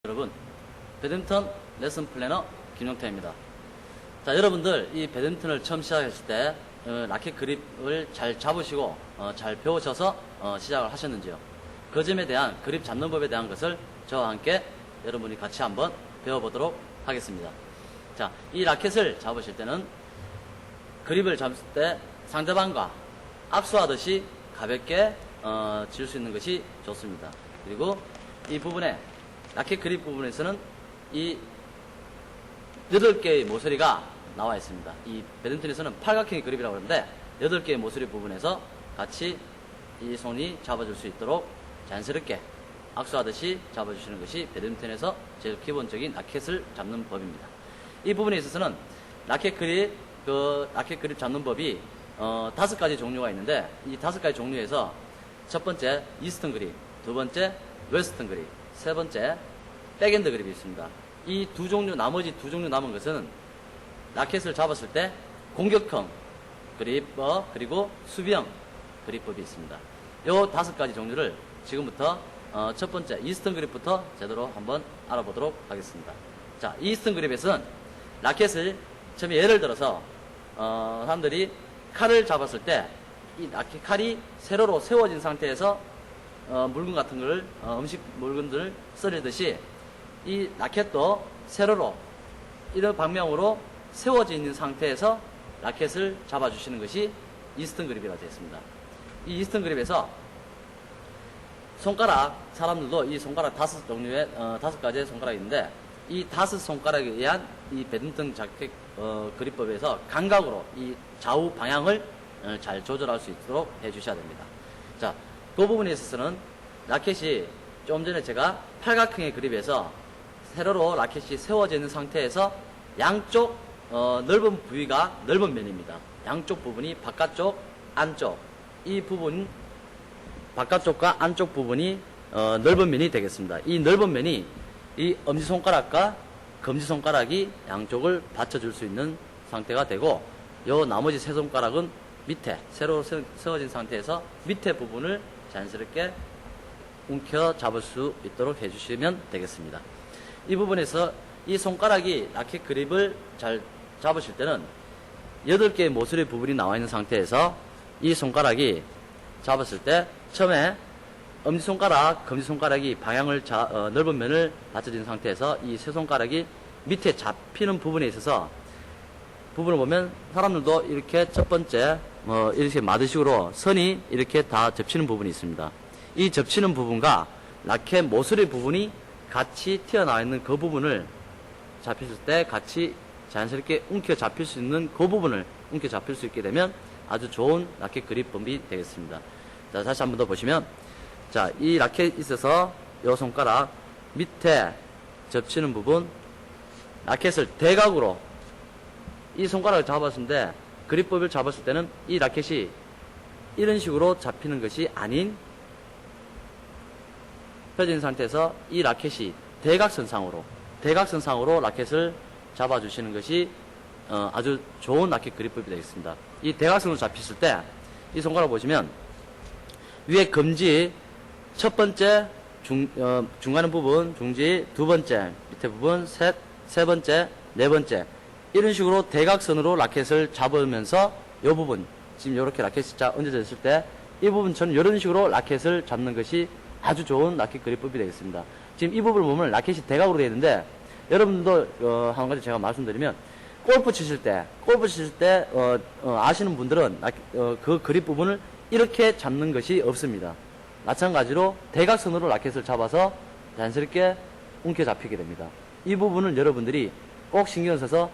여러분, 배드민턴 레슨 플래너 김용태입니다. 자, 여러분들 이 배드민턴을 처음 시작했을 때 라켓 그립을 잘 잡으시고 잘 배우셔서 시작을 하셨는지요? 그 점에 대한 그립 잡는 법에 대한 것을 저와 함께 여러분이 같이 한번 배워보도록 하겠습니다. 자, 이 라켓을 잡으실 때는 그립을 잡을 때 상대방과 압수하듯이 가볍게 질 수 있는 것이 좋습니다. 그리고 이 부분에 라켓 그립 부분에서는 이 8개의 모서리가 나와 있습니다. 이 배드민턴에서는 팔각형의 그립이라고 하는데 8개의 모서리 부분에서 같이 이 손이 잡아줄 수 있도록 자연스럽게 악수하듯이 잡아주시는 것이 배드민턴에서 제일 기본적인 라켓을 잡는 법입니다. 이 부분에 있어서는 라켓 그립 잡는 법이 5가지 종류가 있는데 이 5가지 종류에서 첫 번째 이스턴 그립, 두 번째 웨스턴 그립, 세 번째 백핸드 그립이 있습니다. 이 두 종류, 나머지 두 종류 남은 것은 라켓을 잡았을 때 공격형 그립법 그리고 수비형 그립법이 있습니다. 이 5가지 종류를 지금부터 첫 번째 이스턴 그립부터 제대로 한번 알아보도록 하겠습니다. 자, 이스턴 그립에서는 라켓을 처음에 예를 들어서 사람들이 칼을 잡았을 때 이 라켓 칼이 세로로 세워진 상태에서 물건 같은 걸 음식 물건들을 썰듯이 이 라켓도 세로로 이런 방향으로 세워져 있는 상태에서 라켓을 잡아주시는 것이 이스턴 그립이라고 되어 있습니다. 이 이스턴 그립에서 손가락, 사람들도 이 손가락 5가지의 손가락이 있는데 이 5손가락에 의한 이 배드민턴 라켓 그립법에서 감각으로 이 좌우 방향을 잘 조절할 수 있도록 해주셔야 됩니다. 자, 그 부분에 있어서는 라켓이 좀 전에 제가 팔각형의 그립에서 세로로 라켓이 세워져 있는 상태에서 양쪽 넓은 부위가 넓은 면입니다. 양쪽 부분이 바깥쪽, 안쪽 이 부분 바깥쪽과 안쪽 부분이 넓은 면이 되겠습니다. 이 넓은 면이 이 엄지손가락과 검지손가락이 양쪽을 받쳐줄 수 있는 상태가 되고 요 나머지 세 손가락은 밑에 세로로 세워진 상태에서 밑에 부분을 자연스럽게 움켜 잡을 수 있도록 해주시면 되겠습니다. 이 부분에서 이 손가락이 라켓 그립을 잘 잡으실 때는 8개의 모서리 부분이 나와 있는 상태에서 이 손가락이 잡았을 때 처음에 엄지손가락, 검지손가락이 방향을 넓은 면을 받쳐진 상태에서 이 세 손가락이 밑에 잡히는 부분에 있어서 부분을 보면 사람들도 이렇게 첫 번째 이렇게 마드식으로 선이 이렇게 다 접치는 부분이 있습니다. 이 접치는 부분과 라켓 모서리 부분이 같이 튀어나와 있는 그 부분을 잡혔을 때 같이 자연스럽게 움켜 잡힐 수 있는 그 부분을 움켜 잡힐 수 있게 되면 아주 좋은 라켓 그립법이 되겠습니다. 자, 다시 한번 더 보시면 자, 이 라켓에 있어서 이 손가락 밑에 접치는 부분 라켓을 대각으로 이 손가락을 잡았는데 그립법을 잡았을 때는 이 라켓이 이런 식으로 잡히는 것이 아닌 펴진 상태에서 이 라켓이 대각선상으로 라켓을 잡아주시는 것이 아주 좋은 라켓 그립법이 되겠습니다. 이 대각선으로 잡혔을 때 이 손가락 보시면 위에 검지 첫 번째 중간의 부분 중지 두 번째 밑에 부분 세 번째 네 번째 이런 식으로 대각선으로 라켓을 잡으면서 이 부분 지금 이렇게 라켓이 얹어져 있을 때 이 부분처럼 이런 식으로 라켓을 잡는 것이 아주 좋은 라켓 그립법이 되겠습니다. 지금 이 부분을 보면 라켓이 대각으로 되어 있는데 여러분도 한 가지 제가 말씀드리면 골프 치실 때 아시는 분들은 그 그립 부분을 이렇게 잡는 것이 없습니다. 마찬가지로 대각선으로 라켓을 잡아서 자연스럽게 움켜 잡히게 됩니다. 이 부분을 여러분들이 꼭 신경 써서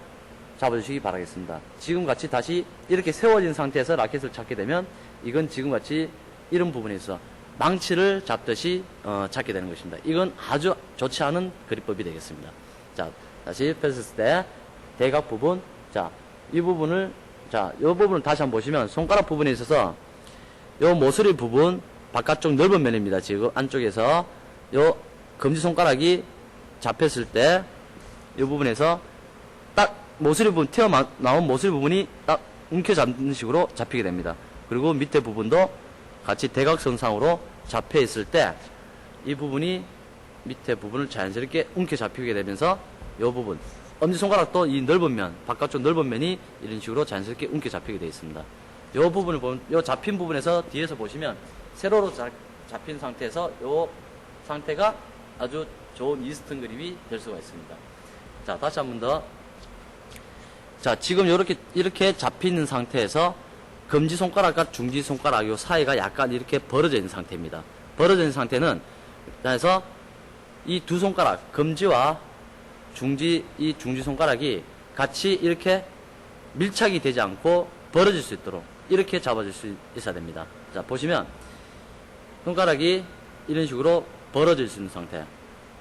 잡아주시기 바라겠습니다. 지금같이 다시 이렇게 세워진 상태에서 라켓을 잡게 되면 이건 지금같이 이런 부분에서 망치를 잡듯이 잡게 되는 것입니다. 이건 아주 좋지 않은 그립법이 되겠습니다. 자, 다시 폈을 때 대각 부분, 자, 이 부분을 이 부분을 다시 한번 보시면 손가락 부분에 있어서 이 모서리 부분 바깥쪽 넓은 면입니다. 지금 안쪽에서 이 검지손가락이 잡혔을 때 이 부분에서 딱 모서리 부분 튀어나온 모서리 부분이 딱 움켜 잡는 식으로 잡히게 됩니다. 그리고 밑에 부분도 같이 대각선상으로 잡혀 있을 때 이 부분이 밑에 부분을 자연스럽게 움켜잡히게 되면서 이 부분, 엄지손가락도 이 넓은 면, 바깥쪽 넓은 면이 이런 식으로 자연스럽게 움켜잡히게 되어 있습니다. 이 부분을 보면, 이 잡힌 부분에서 뒤에서 보시면 세로로 잡힌 상태에서 이 상태가 아주 좋은 이스턴 그립이 될 수가 있습니다. 자, 다시 한 번 더. 자, 지금 이렇게 잡히는 상태에서 검지손가락과 중지손가락 요 사이가 약간 이렇게 벌어져 있는 상태입니다. 벌어져 있는 상태는, 그래서 이 두 손가락, 검지와 중지, 이 중지손가락이 같이 이렇게 밀착이 되지 않고 벌어질 수 있도록 이렇게 잡아줄 수 있어야 됩니다. 자, 보시면 손가락이 이런 식으로 벌어질 수 있는 상태.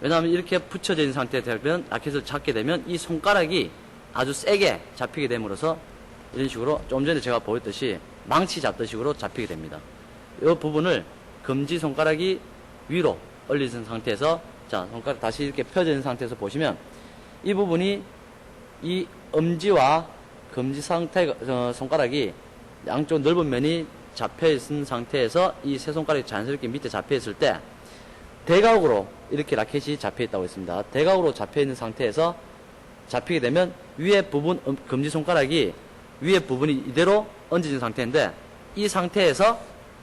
왜냐하면 이렇게 붙여져 있는 상태에 되면 라켓을 잡게 되면 이 손가락이 아주 세게 잡히게 됨으로써 이런 식으로 좀 전에 제가 보였듯이 망치 잡듯식으로 잡히게 됩니다. 이 부분을 검지 손가락이 위로 올리는 상태에서, 자, 손가락 다시 이렇게 펴져 있는 상태에서 보시면 이 부분이 이 엄지와 검지 상태, 손가락이 양쪽 넓은 면이 잡혀 있는 상태에서 이 세 손가락이 자연스럽게 밑에 잡혀 있을 때 대각으로 이렇게 라켓이 잡혀 있다고 했습니다. 대각으로 잡혀 있는 상태에서 잡히게 되면 위에 부분, 검지 손가락이 위에 부분이 이대로 얹어진 상태인데 이 상태에서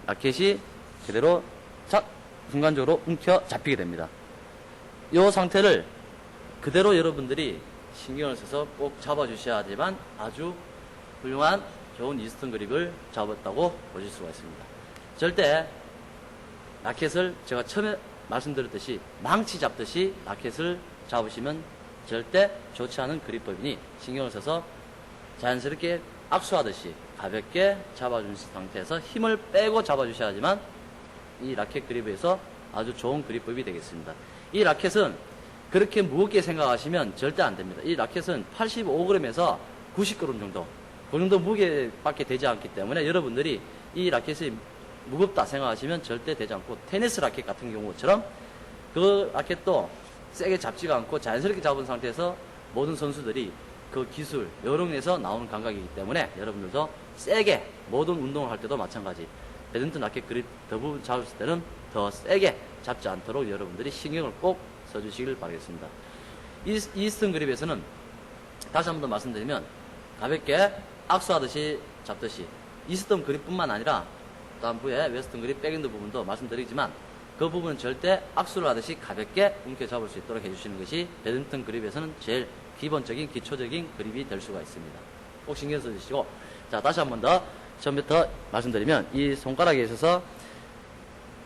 라켓이 그대로 착 순간적으로 움켜 잡히게 됩니다. 이 상태를 그대로 여러분들이 신경을 써서 꼭 잡아주셔야 하지만 아주 훌륭한 좋은 이스턴 그립을 잡았다고 보실 수가 있습니다. 절대 라켓을 제가 처음에 말씀드렸듯이 망치 잡듯이 라켓을 잡으시면 절대 좋지 않은 그립법이니 신경을 써서 자연스럽게 악수하듯이 가볍게 잡아준 상태에서 힘을 빼고 잡아주셔야 하지만 이 라켓 그립에서 아주 좋은 그립법이 되겠습니다. 이 라켓은 그렇게 무겁게 생각하시면 절대 안 됩니다. 이 라켓은 85g에서 90g 정도, 그 정도 무게밖에 되지 않기 때문에 여러분들이 이 라켓이 무겁다 생각하시면 절대 되지 않고, 테니스 라켓 같은 경우처럼 그 라켓도 세게 잡지가 않고 자연스럽게 잡은 상태에서 모든 선수들이 그 기술, 요령에서 나오는 감각이기 때문에 여러분들도 세게 모든 운동을 할 때도 마찬가지 배드민턴 라켓 그립 대부분 잡았을 때는 더 세게 잡지 않도록 여러분들이 신경을 꼭 써주시길 바라겠습니다. 이스턴 그립에서는 다시 한 번 더 말씀드리면 가볍게 악수하듯이 잡듯이 이스턴 그립뿐만 아니라 다음 부에 웨스턴 그립 백핸드 부분도 말씀드리지만 그 부분은 절대 악수를 하듯이 가볍게 움켜 잡을 수 있도록 해주시는 것이 배드민턴 그립에서는 제일 기본적인 기초적인 그립이 될 수가 있습니다. 꼭 신경 써주시고, 자, 다시 한 번 더 처음부터 말씀드리면 이 손가락에 있어서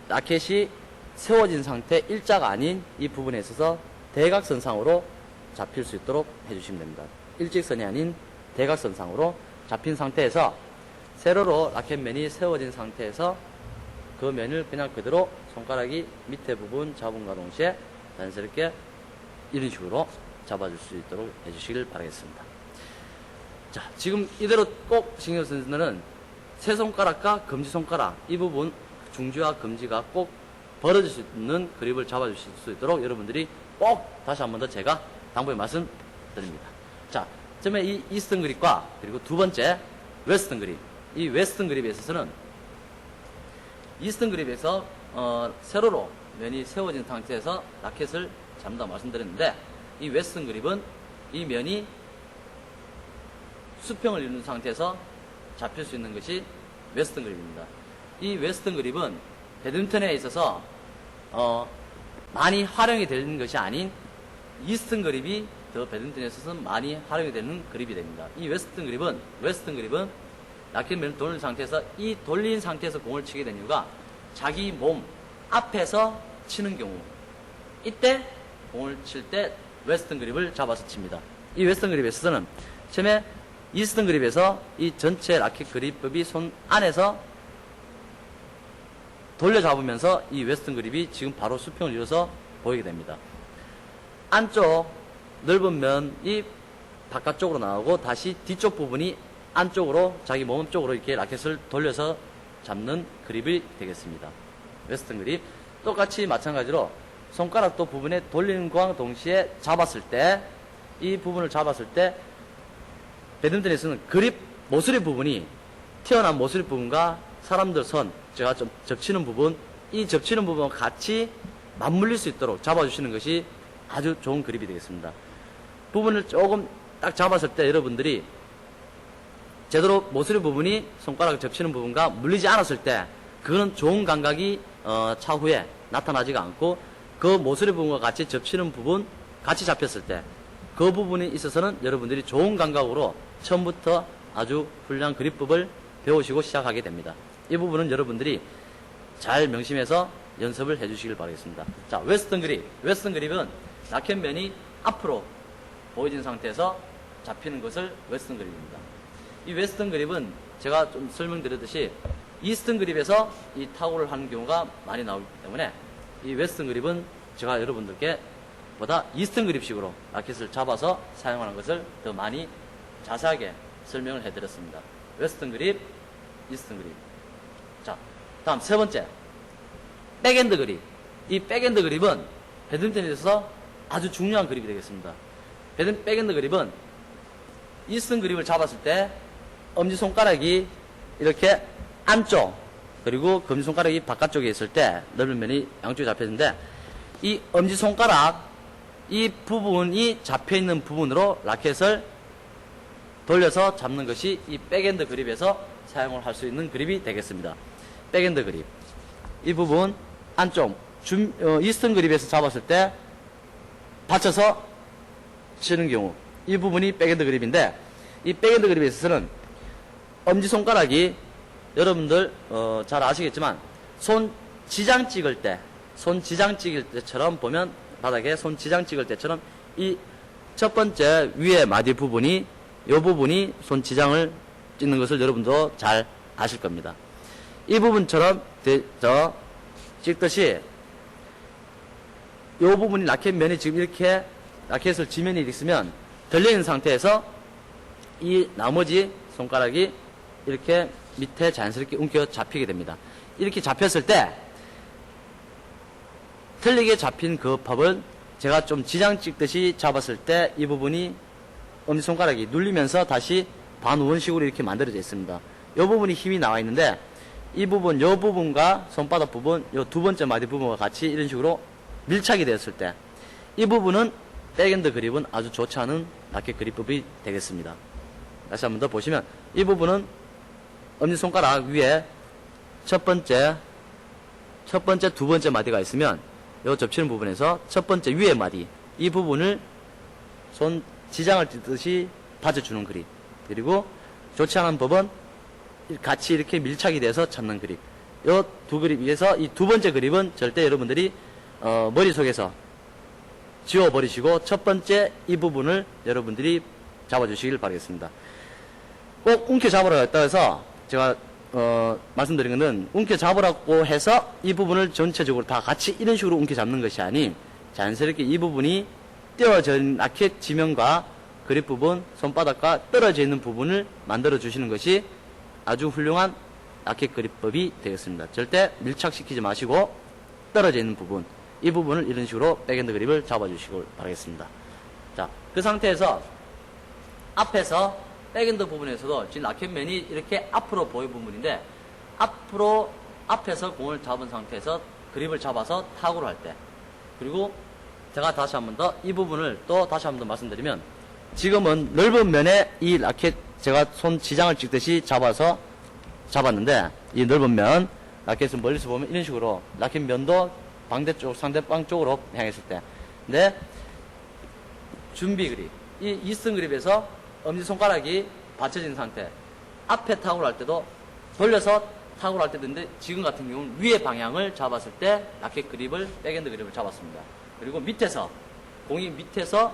라켓이 세워진 상태, 일자가 아닌 이 부분에 있어서 대각선상으로 잡힐 수 있도록 해주시면 됩니다. 일직선이 아닌 대각선상으로 잡힌 상태에서 세로로 라켓면이 세워진 상태에서 그 면을 그냥 그대로 손가락이 밑에 부분 잡음과 동시에 자연스럽게 이런 식으로 잡아줄 수 있도록 해주시길 바라겠습니다. 자, 지금 이대로 꼭 신경 쓰는 거는 세 손가락과 검지손가락 이 부분 중지와 검지가 꼭 벌어질 수 있는 그립을 잡아주실 수 있도록 여러분들이 꼭 다시 한 번 더 제가 당부의 말씀드립니다. 자, 처음에 이 이스턴 그립과 그리고 두 번째 웨스턴 그립. 이 웨스턴 그립에 있어서는 이스턴 그립에서 세로로 면이 세워진 상태에서 라켓을 잡는다 말씀드렸는데 이 웨스턴 그립은 이 면이 수평을 이루는 상태에서 잡힐 수 있는 것이 웨스턴 그립입니다. 이 웨스턴 그립은 배드민턴에 있어서 많이 활용이 되는 것이 아닌 이스턴 그립이 더 배드민턴에 있어서는 많이 활용이 되는 그립이 됩니다. 이 웨스턴 그립은 라켓면을 돌린 상태에서 이 돌린 상태에서 공을 치게 된 이유가 자기 몸 앞에서 치는 경우 이때 공을 칠 때 웨스턴 그립을 잡아서 칩니다. 이 웨스턴 그립에 있어서는 처음에 이스턴 그립에서 이 전체 라켓 그립법이 손 안에서 돌려 잡으면서 이 웨스턴 그립이 지금 바로 수평을 이뤄서 보이게 됩니다. 안쪽 넓은 면이 바깥쪽으로 나오고 다시 뒤쪽 부분이 안쪽으로 자기 몸 쪽으로 이렇게 라켓을 돌려서 잡는 그립이 되겠습니다. 웨스턴 그립 똑같이 마찬가지로 손가락도 부분에 돌리는 것과 동시에 잡았을 때 이 부분을 잡았을 때 배드민턴에서는 그립 모서리 부분이 튀어나온 모서리 부분과 사람들 손 제가 좀 접치는 부분 이 접치는 부분과 같이 맞물릴 수 있도록 잡아주시는 것이 아주 좋은 그립이 되겠습니다. 부분을 조금 딱 잡았을 때 여러분들이 제대로 모서리 부분이 손가락을 접치는 부분과 물리지 않았을 때 그거는 좋은 감각이 차후에 나타나지가 않고 그 모서리 부분과 같이 접치는 부분 같이 잡혔을 때 그 부분에 있어서는 여러분들이 좋은 감각으로 처음부터 아주 훌륭한 그립법을 배우시고 시작하게 됩니다. 이 부분은 여러분들이 잘 명심해서 연습을 해주시길 바라겠습니다. 자, 웨스턴 그립. 웨스턴 그립은 라켓면이 앞으로 보여진 상태에서 잡히는 것을 웨스턴 그립입니다. 이 웨스턴 그립은 제가 좀 설명드렸듯이 이스턴 그립에서 이 타구를 하는 경우가 많이 나오기 때문에 이 웨스턴 그립은 제가 여러분들께 보다 이스턴 그립식으로 라켓을 잡아서 사용하는 것을 더 많이 자세하게 설명을 해드렸습니다. 웨스턴 그립, 이스턴 그립. 자, 다음 세 번째. 백핸드 그립. 이 백핸드 그립은 배드민턴에 있어서 아주 중요한 그립이 되겠습니다. 백핸드 그립은 이스턴 그립을 잡았을 때 엄지손가락이 이렇게 안쪽 그리고 검지손가락이 바깥쪽에 있을 때 넓은 면이 양쪽에 잡혀있는데 이 엄지손가락 이 부분이 잡혀있는 부분으로 라켓을 돌려서 잡는 것이 이 백핸드 그립에서 사용을 할 수 있는 그립이 되겠습니다. 백핸드 그립. 이 부분 안쪽 이스턴 그립에서 잡았을 때 받쳐서 치는 경우 이 부분이 백핸드 그립인데 이 백핸드 그립에 있어서는 엄지손가락이 여러분들 잘 아시겠지만 손 지장 찍을 때처럼 보면 바닥에 손 지장 찍을 때처럼 이 첫 번째 위에 마디 부분이 이 부분이 손 지장을 찍는 것을 여러분도 잘 아실 겁니다. 이 부분처럼 찍듯이 이 부분이 라켓 면이 지금 이렇게 라켓을 지면이 있으면 들려있는 상태에서 이 나머지 손가락이 이렇게 밑에 자연스럽게 움켜 잡히게 됩니다. 이렇게 잡혔을 때 틀리게 잡힌 그 팝은 제가 좀 지장 찍듯이 잡았을 때 이 부분이 엄지손가락이 눌리면서 다시 반원식으로 이렇게 만들어져 있습니다. 이 부분이 힘이 나와 있는데 이 부분과 손바닥 부분, 이 두 번째 마디 부분과 같이 이런 식으로 밀착이 되었을 때 이 부분은 백핸드 그립은 아주 좋지 않은 라켓 그립법이 되겠습니다. 다시 한 번 더 보시면 이 부분은 엄지손가락 위에 첫 번째, 두 번째 마디가 있으면 이 접치는 부분에서 첫 번째 위에 마디 이 부분을 손 지장을 찢듯이 받쳐주는 그립. 그리고 좋지 않은 법은 같이 이렇게 밀착이 돼서 잡는 그립. 이 두 그립에서 이 두 번째 그립은 절대 여러분들이 머릿속에서 지워버리시고 첫 번째 이 부분을 여러분들이 잡아주시길 바라겠습니다. 꼭 움켜 잡으라고 했다 해서 제가 말씀드린 것은 움켜 잡으라고 해서 이 부분을 전체적으로 다 같이 이런 식으로 움켜 잡는 것이 아닌 자연스럽게 이 부분이 띄어진 라켓 지면과 그립 부분, 손바닥과 떨어져 있는 부분을 만들어 주시는 것이 아주 훌륭한 라켓 그립법이 되겠습니다. 절대 밀착시키지 마시고 떨어져 있는 부분, 이 부분을 이런 식으로 백핸드 그립을 잡아주시길 바라겠습니다. 자, 그 상태에서 앞에서 백핸드 부분에서도 지금 라켓면이 이렇게 앞으로 보이는 부분인데 앞에서 공을 잡은 상태에서 그립을 잡아서 타구를 할 때 그리고 제가 다시 한 번 더 이 부분을 또 다시 한 번 더 말씀드리면 지금은 넓은 면에 이 라켓 제가 손 지장을 찍듯이 잡았는데 이 넓은 면 라켓을 멀리서 보면 이런 식으로 라켓 면도 반대쪽 상대방 쪽으로 향했을 때 근데 준비 그립 이 이스턴 그립에서 엄지손가락이 받쳐진 상태 앞에 타구를 할 때도 돌려서 타구를 할 때도 있는데 지금 같은 경우는 위의 방향을 잡았을 때 라켓 그립을 백핸드 그립을 잡았습니다. 그리고 밑에서 공이 밑에서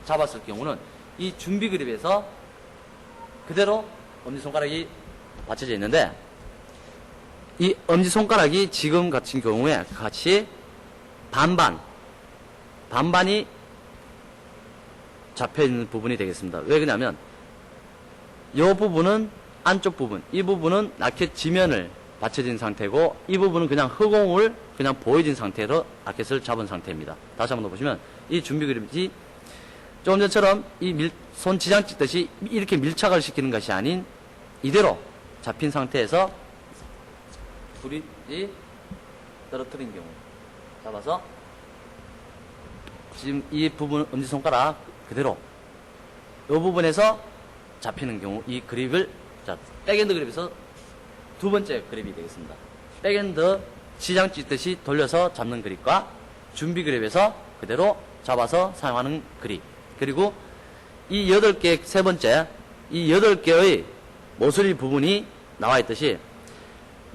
잡았을 경우는 이 준비 그립에서 그대로 엄지손가락이 받쳐져 있는데 이 엄지손가락이 지금 같은 경우에 같이 반반이 잡혀있는 부분이 되겠습니다. 왜 그러냐면 이 부분은 안쪽 부분, 이 부분은 라켓 지면을 받쳐진 상태고 이 부분은 그냥 흑공을 그냥 보여진 상태로 라켓을 잡은 상태입니다. 다시 한번 더 보시면 이 준비 그립이 조금 전처럼 이 손 지장 찍듯이 이렇게 밀착을 시키는 것이 아닌 이대로 잡힌 상태에서 불이 떨어뜨린 경우 잡아서 지금 이 부분 엄지손가락 그대로 이 부분에서 잡히는 경우 이 그립을 자 백핸드 그립에서 두 번째 그립이 되겠습니다. 백핸드 시장 찢듯이 돌려서 잡는 그립과 준비 그립에서 그대로 잡아서 사용하는 그립, 그리고 이 8개 세 번째 이 8개의 모서리 부분이 나와 있듯이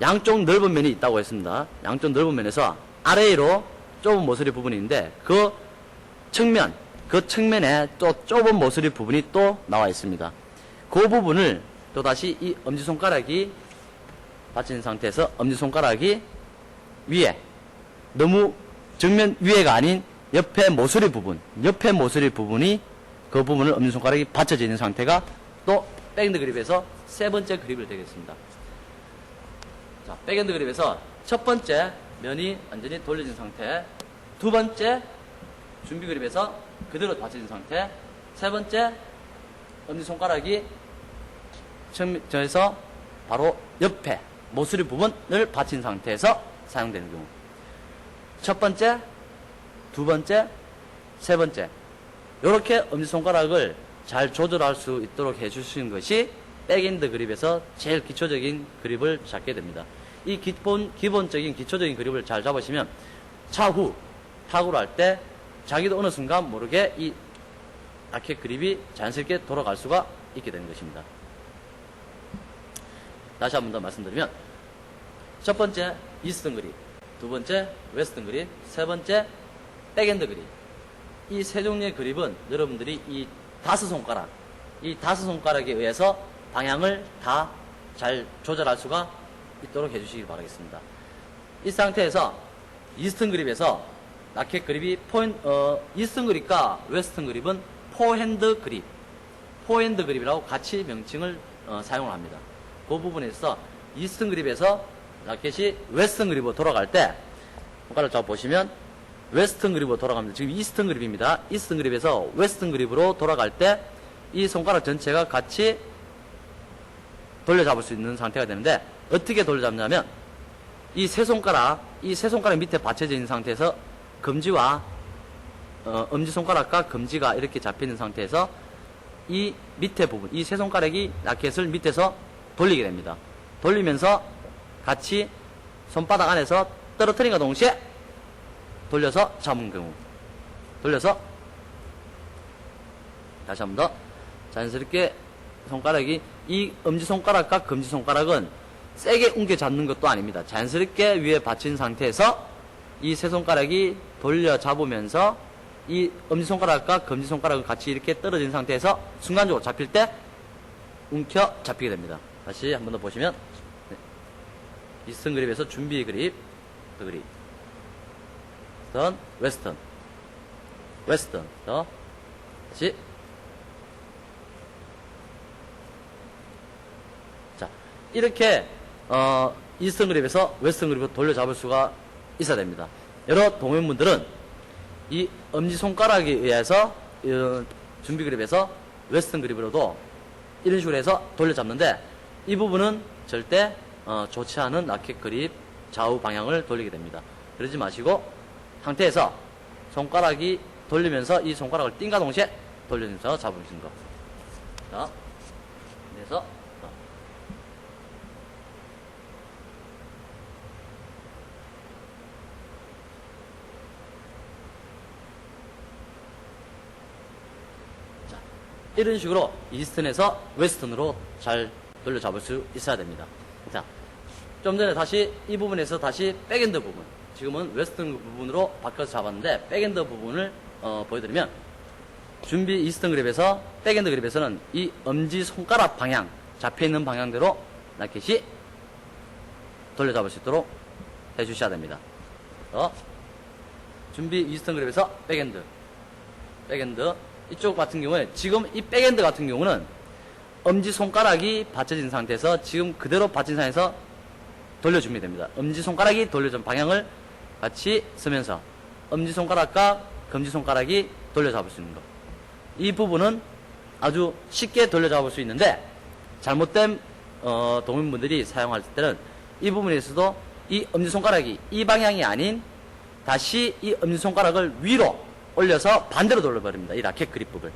양쪽 넓은 면이 있다고 했습니다. 양쪽 넓은 면에서 아래로 좁은 모서리 부분이 있는데 그 측면에 또 좁은 모서리 부분이 또 나와 있습니다. 그 부분을 또다시 이 엄지손가락이 받친 상태에서 엄지손가락이 위에, 너무 정면 위에가 아닌 옆에 모서리 부분이 그 부분을 엄지손가락이 받쳐져 있는 상태가 또 백핸드 그립에서 세 번째 그립을 되겠습니다. 자, 백핸드 그립에서 첫 번째 면이 완전히 돌려진 상태, 두 번째 준비 그립에서 그대로 받쳐진 상태, 세 번째 엄지손가락이 저에서 바로 옆에 모서리 부분을 받친 상태에서 사용되는 경우, 첫 번째, 두 번째, 세 번째 이렇게 엄지손가락을 잘 조절할 수 있도록 해주시는 것이 백핸드 그립에서 제일 기초적인 그립을 잡게 됩니다. 이 기본적인 기초적인 그립을 잘 잡으시면 차후 타구를 할 때 자기도 어느 순간 모르게 이 라켓 그립이 자연스럽게 돌아갈 수가 있게 되는 것입니다. 다시 한 번 더 말씀드리면 첫 번째 이스턴 그립, 두 번째 웨스턴 그립, 세 번째 백핸드 그립. 이 세 종류의 그립은 여러분들이 이 다섯 손가락에 의해서 방향을 다 잘 조절할 수가 있도록 해주시기 바라겠습니다. 이 상태에서 이스턴 그립에서 라켓 그립이 이스턴 그립과 웨스턴 그립은 포핸드 그립이라고 같이 명칭을 사용을 합니다. 그 부분에서 이스턴 그립에서 라켓이 웨스턴 그립으로 돌아갈 때 손가락 잡아 보시면 웨스턴 그립으로 돌아갑니다. 지금 이스턴 그립입니다. 이스턴 그립에서 웨스턴 그립으로 돌아갈 때 이 손가락 전체가 같이 돌려잡을 수 있는 상태가 되는데, 어떻게 돌려잡냐면 이 세 손가락 밑에 받쳐져 있는 상태에서 검지와 엄지손가락과 검지가 이렇게 잡히는 상태에서 이 밑에 부분, 이 세 손가락이 라켓을 밑에서 돌리게 됩니다. 돌리면서 같이 손바닥 안에서 떨어뜨린과 동시에 돌려서 잡은 경우, 돌려서 다시 한 번 더 자연스럽게 손가락이, 이 엄지손가락과 검지손가락은 세게 웅겨 잡는 것도 아닙니다. 자연스럽게 위에 받친 상태에서 이 세 손가락이 돌려 잡으면서 이 엄지손가락과 검지손가락은 같이 이렇게 떨어진 상태에서 순간적으로 잡힐 때 움켜 잡히게 됩니다. 다시 한 번 더 보시면 이스턴 그립에서 준비 그립, 더 그립, 웨스턴, 더 다시. 자, 이렇게 이스턴 그립에서 웨스턴 그립으로 돌려 잡을 수가 있어야 됩니다. 여러 동호인분들은 이 엄지손가락에 의해서 준비 그립에서 웨스턴 그립으로도 이런 식으로 해서 돌려 잡는데, 이 부분은 절대 좋지 않은 라켓 그립 좌우 방향을 돌리게 됩니다. 그러지 마시고 상태에서 손가락이 돌리면서 이 손가락을 띵과 동시에 돌리면서 잡으시는 거. 자, 그래서 이런 식으로 이스턴에서 웨스턴으로 잘 돌려 잡을 수 있어야 됩니다. 자, 좀 전에 다시 이 부분에서 다시 백핸드 부분, 지금은 웨스턴 부분으로 바꿔서 잡았는데 백핸드 부분을 보여드리면, 준비 이스턴 그립에서 백핸드 그립에서는 이 엄지 손가락 방향, 잡혀있는 방향대로 라켓이 돌려 잡을 수 있도록 해주셔야 됩니다. 준비 이스턴 그립에서 백핸드 이쪽 같은 경우에, 지금 이 백핸드 같은 경우는 엄지손가락이 받쳐진 상태에서 지금 그대로 받친 상태에서 돌려주면 됩니다. 엄지손가락이 돌려준 방향을 같이 쓰면서 엄지손가락과 검지손가락이 돌려잡을 수 있는 것. 이 부분은 아주 쉽게 돌려잡을 수 있는데, 잘못된 동호인분들이 사용할 때는 이 부분에서도 이 엄지손가락이 이 방향이 아닌 다시 이 엄지손가락을 위로 올려서 반대로 돌려버립니다. 이 라켓 그립법을.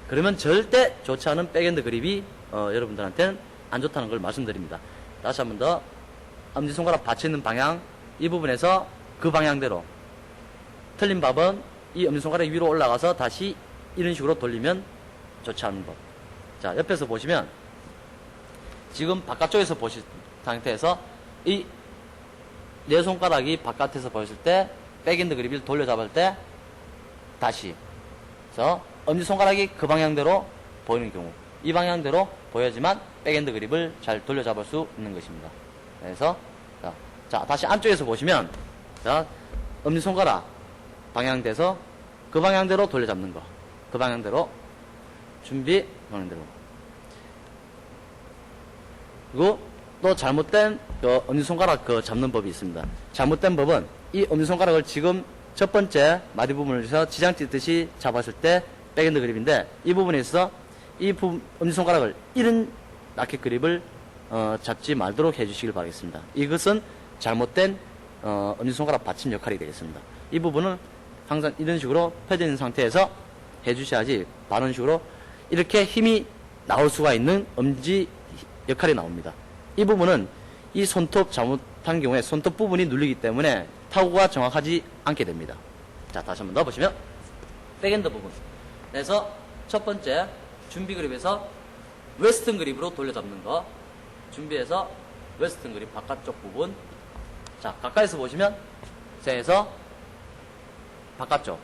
그러면 절대 좋지 않은 백핸드 그립이 여러분들한테는 안 좋다는 걸 말씀드립니다. 다시 한 번 더 엄지손가락 받치는 방향 이 부분에서 그 방향대로 틀린 밥은 이 엄지손가락이 위로 올라가서 다시 이런 식으로 돌리면 좋지 않은 법. 자, 옆에서 보시면 지금 바깥쪽에서 보신 상태에서 이 네 손가락이 바깥에서 보였을 때 백핸드 그립을 돌려잡을 때 다시 그래서 엄지손가락이 그 방향대로 보이는 경우 이 방향대로 보여야지만 백핸드 그립을 잘 돌려잡을 수 있는 것입니다. 그래서 자 다시 안쪽에서 보시면 자 엄지손가락 방향돼서 그 방향대로 돌려잡는 거 그 방향대로 준비 방향대로 그리고 또 잘못된 엄지손가락 잡는 법이 있습니다. 잘못된 법은 이 엄지손가락을 지금 첫 번째 마디 부분을 해서 지장 찢듯이 잡았을 때 백핸드 그립인데 이 부분에 있어서 이 엄지손가락을 이런 라켓 그립을 잡지 말도록 해주시길 바라겠습니다. 이것은 잘못된 엄지손가락 받침 역할이 되겠습니다. 이 부분은 항상 이런 식으로 펴져 있는 상태에서 해주셔야지 바른 식으로 이렇게 힘이 나올 수가 있는 엄지 역할이 나옵니다. 이 부분은 이 손톱 잘못한 경우에 손톱 부분이 눌리기 때문에 타구가 정확하지 않게 됩니다. 자, 다시 한번 넣어보시면 백핸드 부분. 그래서 첫 번째 준비 그립에서 웨스턴 그립으로 돌려잡는 거. 준비해서 웨스턴 그립 바깥쪽 부분. 자, 가까이서 보시면 세에서 바깥쪽.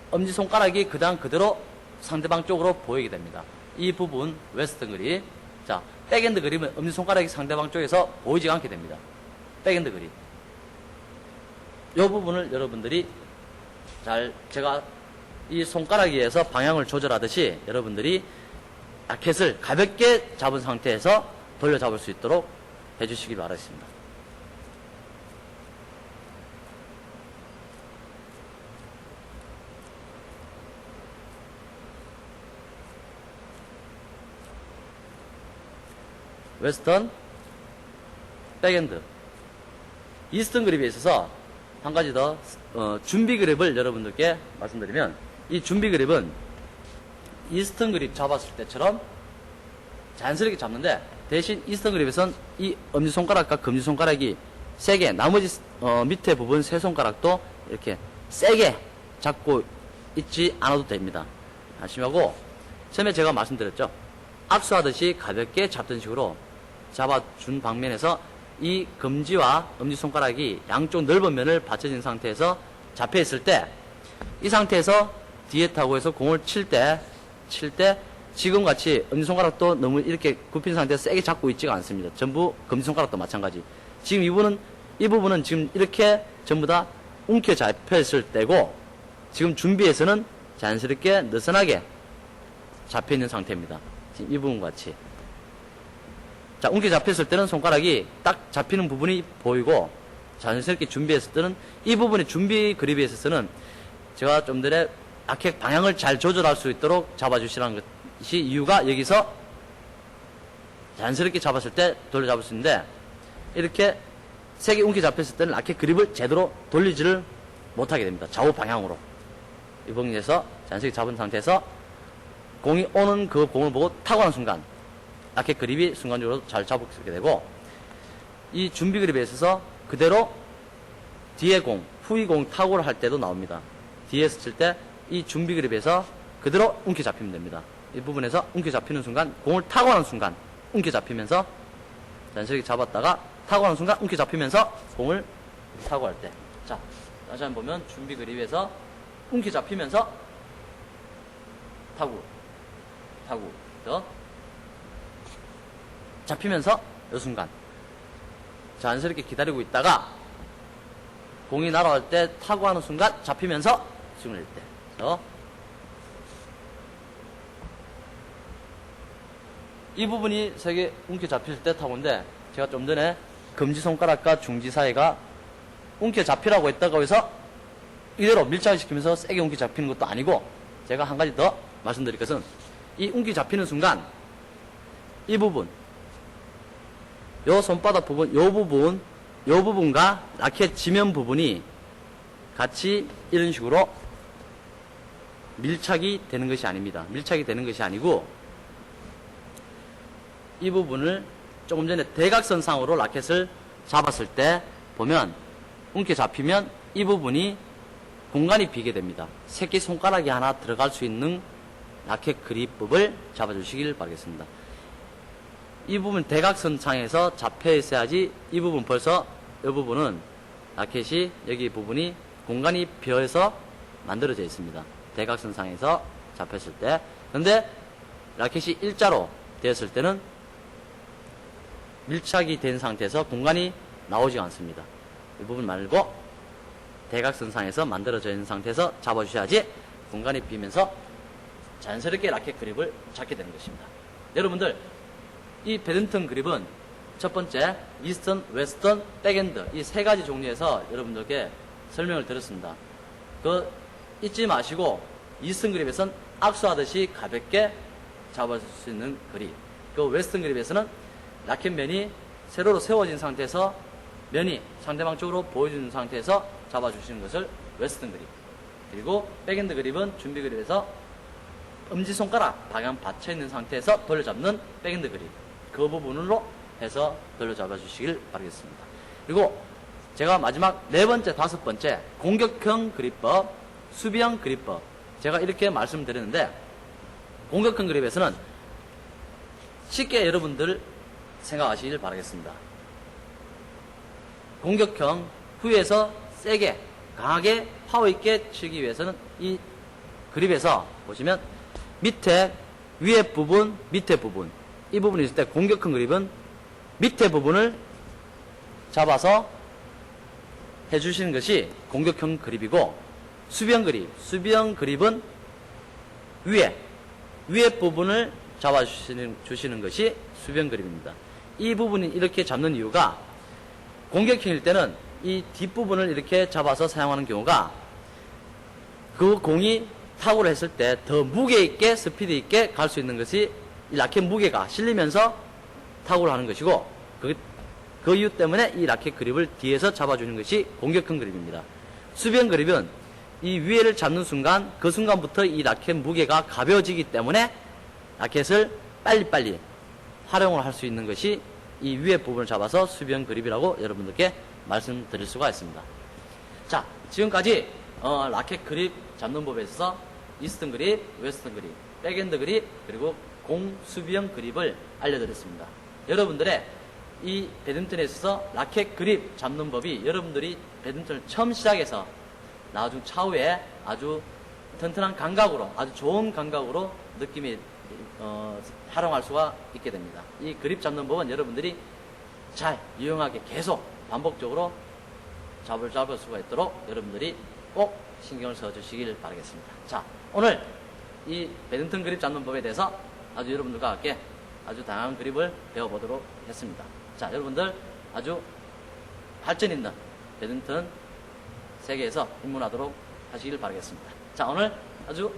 엄지손가락이 그대로 상대방 쪽으로 보이게 됩니다. 이 부분 웨스턴 그립. 자, 백핸드 그립은 엄지손가락이 상대방 쪽에서 보이지 않게 됩니다. 백핸드 그립. 이 부분을 여러분들이 제가 이 손가락 위에서 방향을 조절하듯이 여러분들이 라켓을 가볍게 잡은 상태에서 돌려잡을 수 있도록 해주시기 바라겠습니다. 웨스턴, 백핸드, 이스턴 그립에 있어서 한 가지 더 준비 그립을 여러분들께 말씀드리면 이 준비 그립은 이스턴 그립 잡았을 때처럼 자연스럽게 잡는데 대신 이스턴 그립에선 이 엄지손가락과 검지손가락이 세게 나머지 밑에 부분 세 손가락도 이렇게 세게 잡고 있지 않아도 됩니다. 아시고 처음에 제가 말씀드렸죠. 악수하듯이 가볍게 잡던 식으로 잡아준 방면에서 이 검지와 엄지손가락이 양쪽 넓은 면을 받쳐진 상태에서 잡혀있을 때 이 상태에서 뒤에 타구에서 공을 칠 때 지금같이 엄지손가락도 너무 이렇게 굽힌 상태에서 세게 잡고 있지가 않습니다. 전부 검지손가락도 마찬가지. 지금 이 부분은 지금 이렇게 전부 다 움켜 잡혀있을 때고 지금 준비에서는 자연스럽게 느슨하게 잡혀있는 상태입니다. 지금 이 부분 같이. 자, 움켜 잡혔을 때는 손가락이 딱 잡히는 부분이 보이고 자연스럽게 준비했을 때는 이 부분의 준비 그립에 있어서는 제가 좀 전에 라켓 방향을 잘 조절할 수 있도록 잡아주시라는 것이 이유가 여기서 자연스럽게 잡았을 때 돌려잡을 수 있는데 이렇게 세게 움켜 잡혔을 때는 라켓 그립을 제대로 돌리지를 못하게 됩니다. 좌우 방향으로. 이 부분에서 자연스럽게 잡은 상태에서 공이 오는 그 공을 보고 타고 하는 순간 라켓 그립이 순간적으로 잘 잡을 수 있게 되고 이 준비 그립에 있어서 그대로 뒤에 공, 후위 공 타구를 할 때도 나옵니다. 뒤에서 칠 때 이 준비 그립에서 그대로 움켜 잡히면 됩니다. 이 부분에서 움켜 잡히는 순간 공을 타고 하는 순간 움켜 잡히면서 자연스럽게 잡았다가 타고 하는 순간 움켜 잡히면서 공을 타고 할 때. 자, 다시 한번 보면 준비 그립에서 움켜 잡히면서 타구 더 잡히면서 이 순간 자연스럽게 기다리고 있다가 공이 날아갈 때 타고 하는 순간 잡히면서 스윙을 낼 때. 이 부분이 세게 움켜 잡힐 때 타고인데 제가 좀 전에 검지손가락과 중지 사이가 움켜 잡히라고 했다고 해서 이대로 밀착을 시키면서 세게 움켜 잡히는 것도 아니고 제가 한 가지 더 말씀드릴 것은 이 움켜 잡히는 순간 이 부분 요 손바닥 부분 요 부분과 라켓 지면 부분이 같이 이런 식으로 밀착이 되는 것이 아닙니다. 밀착이 되는 것이 아니고 이 부분을 조금 전에 대각선상으로 라켓을 잡았을 때 보면 움켜 잡히면 이 부분이 공간이 비게 됩니다. 새끼 손가락이 하나 들어갈 수 있는 라켓 그립법을 잡아주시길 바라겠습니다. 이 부분 대각선상에서 잡혀 있어야지 이 부분 벌써 이 부분은 라켓이 여기 부분이 공간이 비어서 만들어져 있습니다. 대각선상에서 잡혔을 때. 그런데 라켓이 일자로 되었을 때는 밀착이 된 상태에서 공간이 나오지 않습니다. 이 부분 말고 대각선상에서 만들어져 있는 상태에서 잡아주셔야지 공간이 비면서 자연스럽게 라켓 그립을 잡게 되는 것입니다. 여러분들 이 배드민턴 그립은 첫 번째 이스턴, 웨스턴, 백핸드 이 세 가지 종류에서 여러분들께 설명을 드렸습니다. 그 잊지 마시고 이스턴 그립에서는 악수하듯이 가볍게 잡아줄 수 있는 그립, 그 웨스턴 그립에서는 라켓 면이 세로로 세워진 상태에서 면이 상대방 쪽으로 보여주는 상태에서 잡아주시는 것을 웨스턴 그립. 그리고 백핸드 그립은 준비 그립에서 엄지손가락 방향 받쳐있는 상태에서 돌려잡는 백핸드 그립. 그 부분으로 해서 돌려잡아 주시길 바라겠습니다. 그리고 제가 마지막 네 번째, 다섯 번째 공격형 그립법, 수비형 그립법 제가 이렇게 말씀드렸는데 공격형 그립에서는 쉽게 여러분들 생각하시길 바라겠습니다. 공격형 후에서 세게 강하게 파워 있게 치기 위해서는 이 그립에서 보시면 밑에 위에 부분 밑에 부분 이 부분이 있을 때 공격형 그립은 밑에 부분을 잡아서 해주시는 것이 공격형 그립이고 수비형 그립은 위에 부분을 잡아주시는 것이 수비형 그립입니다. 이 부분이 이렇게 잡는 이유가 공격형일 때는 이 뒷부분을 이렇게 잡아서 사용하는 경우가 그 공이 타구를 했을 때 더 무게 있게 스피드 있게 갈 수 있는 것이 이 라켓 무게가 실리면서 타구를 하는 것이고 그 이유 때문에 이 라켓 그립을 뒤에서 잡아주는 것이 공격형 그립입니다. 수비형 그립은 이 위에를 잡는 순간 그 순간부터 이 라켓 무게가 가벼워지기 때문에 라켓을 빨리빨리 활용을 할 수 있는 것이 이 위에 부분을 잡아서 수비형 그립이라고 여러분들께 말씀드릴 수가 있습니다. 자, 지금까지 라켓 그립 잡는 법에 있어서 이스턴 그립, 웨스턴 그립, 백핸드 그립, 그리고 공 수비형 그립을 알려드렸습니다. 여러분들의 이 배드민턴에 있어서 라켓 그립 잡는 법이 여러분들이 배드민턴을 처음 시작해서 나중 차후에 아주 튼튼한 감각으로 아주 좋은 감각으로 느낌이 활용할 수가 있게 됩니다. 이 그립 잡는 법은 여러분들이 잘 유용하게 계속 반복적으로 잡을 수가 있도록 여러분들이 꼭 신경을 써주시길 바라겠습니다. 자, 오늘 이 배드민턴 그립 잡는 법에 대해서 아주 여러분들과 함께 아주 다양한 그립을 배워보도록 했습니다. 자, 여러분들 아주 발전 있는 배드민턴 세계에서 입문하도록 하시길 바라겠습니다. 자, 오늘 아주